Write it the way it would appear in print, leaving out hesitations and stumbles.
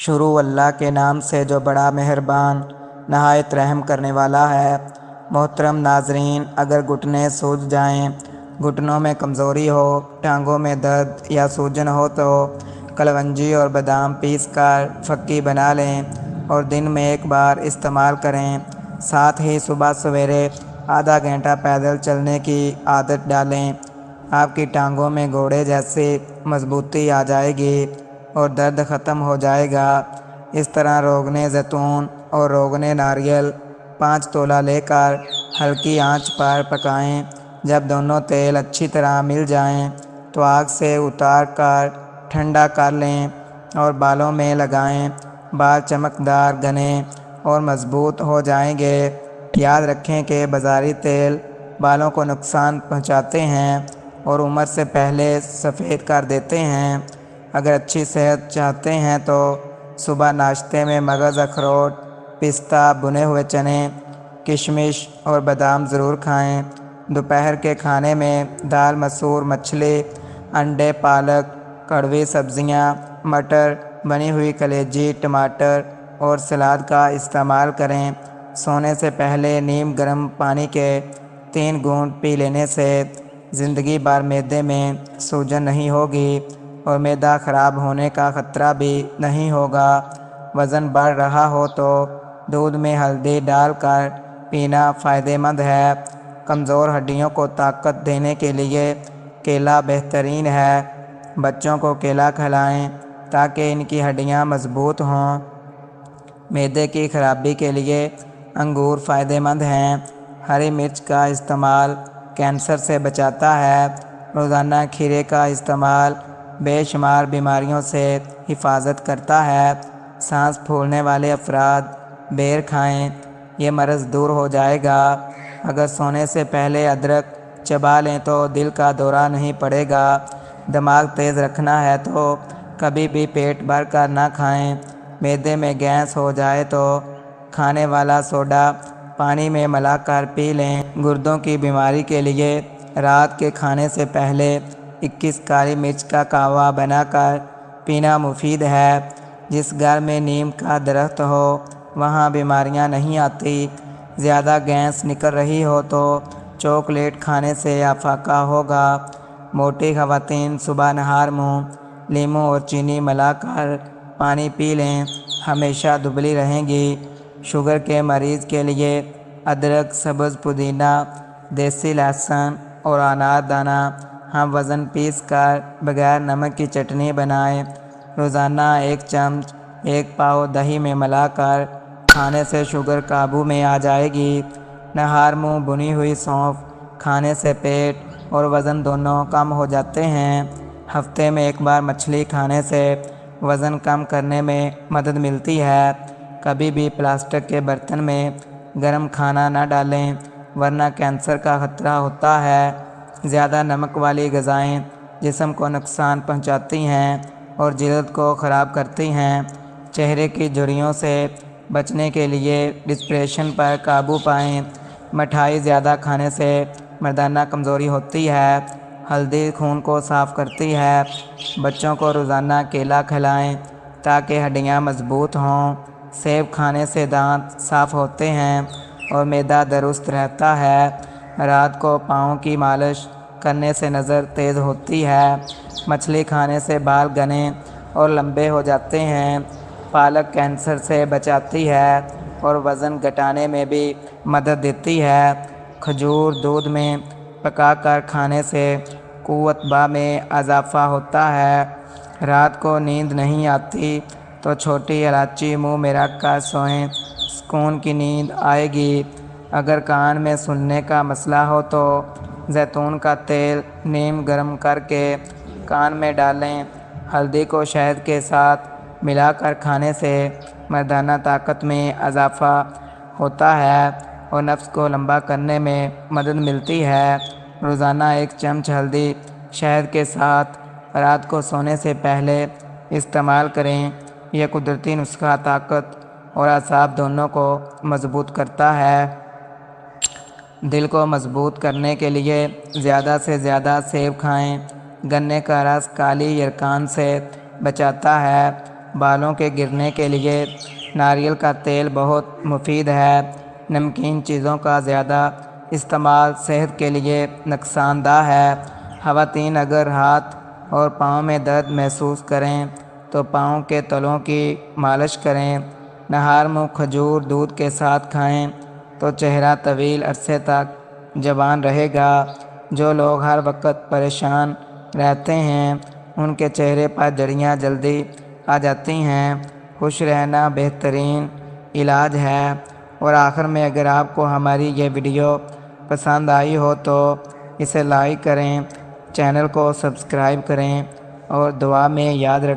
شروع اللہ کے نام سے جو بڑا مہربان نہایت رحم کرنے والا ہے۔ محترم ناظرین، اگر گھٹنے سوج جائیں، گھٹنوں میں کمزوری ہو، ٹانگوں میں درد یا سوجن ہو تو کلونجی اور بادام پیس کر پھکی بنا لیں اور دن میں ایک بار استعمال کریں۔ ساتھ ہی صبح سویرے آدھا گھنٹہ پیدل چلنے کی عادت ڈالیں۔ آپ کی ٹانگوں میں گھوڑے جیسی مضبوطی آ جائے گی اور درد ختم ہو جائے گا۔ اس طرح روغن زیتون اور روغن ناریل 5 تولہ لے کر ہلکی آنچ پر پکائیں۔ جب دونوں تیل اچھی طرح مل جائیں تو آگ سے اتار کر ٹھنڈا کر لیں اور بالوں میں لگائیں۔ بال چمکدار، گھنے اور مضبوط ہو جائیں گے۔ یاد رکھیں کہ بازاری تیل بالوں کو نقصان پہنچاتے ہیں اور عمر سے پہلے سفید کر دیتے ہیں۔ اگر اچھی صحت چاہتے ہیں تو صبح ناشتے میں مغز، اخروٹ، پستہ، بھنے ہوئے چنے، کشمش اور بادام ضرور کھائیں۔ دوپہر کے کھانے میں دال، مسور، مچھلی، انڈے، پالک، کڑوی سبزیاں، مٹر، بنی ہوئی کلیجی، ٹماٹر اور سلاد کا استعمال کریں۔ سونے سے پہلے نیم گرم پانی کے 3 گھونٹ پی لینے سے زندگی بھر معدے میں سوجن نہیں ہوگی اور معدہ خراب ہونے کا خطرہ بھی نہیں ہوگا۔ وزن بڑھ رہا ہو تو دودھ میں ہلدی ڈال کر پینا فائدہ مند ہے۔ کمزور ہڈیوں کو طاقت دینے کے لیے کیلا بہترین ہے۔ بچوں کو کیلا کھلائیں تاکہ ان کی ہڈیاں مضبوط ہوں۔ معدے کی خرابی کے لیے انگور فائدہ مند ہیں۔ ہری مرچ کا استعمال کینسر سے بچاتا ہے۔ روزانہ کھیرے کا استعمال بے شمار بیماریوں سے حفاظت کرتا ہے۔ سانس پھولنے والے افراد بیر کھائیں، یہ مرض دور ہو جائے گا۔ اگر سونے سے پہلے ادرک چبا لیں تو دل کا دورہ نہیں پڑے گا۔ دماغ تیز رکھنا ہے تو کبھی بھی پیٹ بھر کر نہ کھائیں۔ معدے میں گیس ہو جائے تو کھانے والا سوڈا پانی میں ملا کر پی لیں۔ گردوں کی بیماری کے لیے رات کے کھانے سے پہلے 21 کالی مرچ کا قہوہ بنا کر پینا مفید ہے۔ جس گھر میں نیم کا درخت ہو وہاں بیماریاں نہیں آتی۔ زیادہ گیس نکل رہی ہو تو چاکلیٹ کھانے سے افاقہ ہوگا۔ موٹی خواتین صبح نہار منہ لیموں اور چینی ملا کر پانی پی لیں، ہمیشہ دبلی رہیں گی۔ شوگر کے مریض کے لیے ادرک، سبز پودینہ، دیسی لہسن اور انار دانہ ہم وزن پیس کر بغیر نمک کی چٹنی بنائیں۔ روزانہ 1 چمچ 1 پاؤ دہی میں ملا کر کھانے سے شوگر قابو میں آ جائے گی۔ نہار منہ بھنی ہوئی سونف کھانے سے پیٹ اور وزن دونوں کم ہو جاتے ہیں۔ ہفتے میں 1 بار مچھلی کھانے سے وزن کم کرنے میں مدد ملتی ہے۔ کبھی بھی پلاسٹک کے برتن میں گرم کھانا نہ ڈالیں ورنہ کینسر کا خطرہ ہوتا ہے۔ زیادہ نمک والی غذائیں جسم کو نقصان پہنچاتی ہیں اور جلد کو خراب کرتی ہیں۔ چہرے کی جھریوں سے بچنے کے لیے ڈپریشن پر قابو پائیں۔ مٹھائی زیادہ کھانے سے مردانہ کمزوری ہوتی ہے۔ ہلدی خون کو صاف کرتی ہے۔ بچوں کو روزانہ کیلا کھلائیں تاکہ ہڈیاں مضبوط ہوں۔ سیب کھانے سے دانت صاف ہوتے ہیں اور معدہ درست رہتا ہے۔ رات کو پاؤں کی مالش کرنے سے نظر تیز ہوتی ہے۔ مچھلی کھانے سے بال گھنے اور لمبے ہو جاتے ہیں۔ پالک کینسر سے بچاتی ہے اور وزن گھٹانے میں بھی مدد دیتی ہے۔ کھجور دودھ میں پکا کر کھانے سے قوت بہ میں اضافہ ہوتا ہے۔ رات کو نیند نہیں آتی تو چھوٹی الائچی منہ میں رکھ کر سوئیں، سکون کی نیند آئے گی۔ اگر کان میں سننے کا مسئلہ ہو تو زیتون کا تیل نیم گرم کر کے کان میں ڈالیں۔ ہلدی کو شہد کے ساتھ ملا کر کھانے سے مردانہ طاقت میں اضافہ ہوتا ہے اور نفس کو لمبا کرنے میں مدد ملتی ہے۔ روزانہ 1 چمچ ہلدی شہد کے ساتھ رات کو سونے سے پہلے استعمال کریں۔ یہ قدرتی نسخہ طاقت اور اعصاب دونوں کو مضبوط کرتا ہے۔ دل کو مضبوط کرنے کے لیے زیادہ سے زیادہ سیب کھائیں۔ گنے کا رس کالی یرقان سے بچاتا ہے۔ بالوں کے گرنے کے لیے ناریل کا تیل بہت مفید ہے۔ نمکین چیزوں کا زیادہ استعمال صحت کے لیے نقصان دہ ہے۔ خواتین اگر ہاتھ اور پاؤں میں درد محسوس کریں تو پاؤں کے تلوں کی مالش کریں۔ نہار منہ کھجور دودھ کے ساتھ کھائیں تو چہرہ طویل عرصے تک جوان رہے گا۔ جو لوگ ہر وقت پریشان رہتے ہیں ان کے چہرے پر جھریاں جلدی آ جاتی ہیں۔ خوش رہنا بہترین علاج ہے۔ اور آخر میں اگر آپ کو ہماری یہ ویڈیو پسند آئی ہو تو اسے لائک کریں، چینل کو سبسکرائب کریں اور دعا میں یاد رکھیں۔